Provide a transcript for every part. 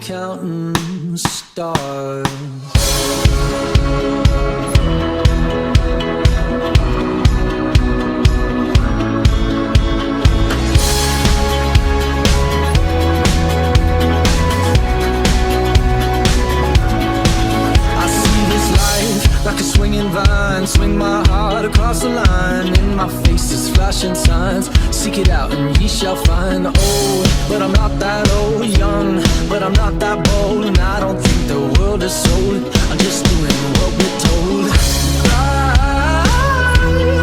counting stars. Like a swinging vine, swing my heart across the line. In my face is flashing signs. Seek it out and ye shall find. Old, but I'm not that old. Young, but I'm not that bold. And I don't think the world is sold. I'm just doing what we're told. I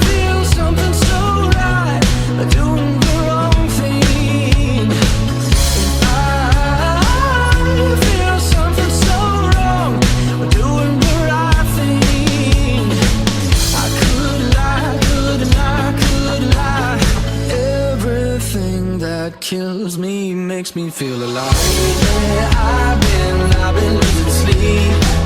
feel something so right, doing the wrong thing. And I feel something so wrong, doing the right thing. Everything that kills me makes me feel alive. Yeah, I've been losing sleep.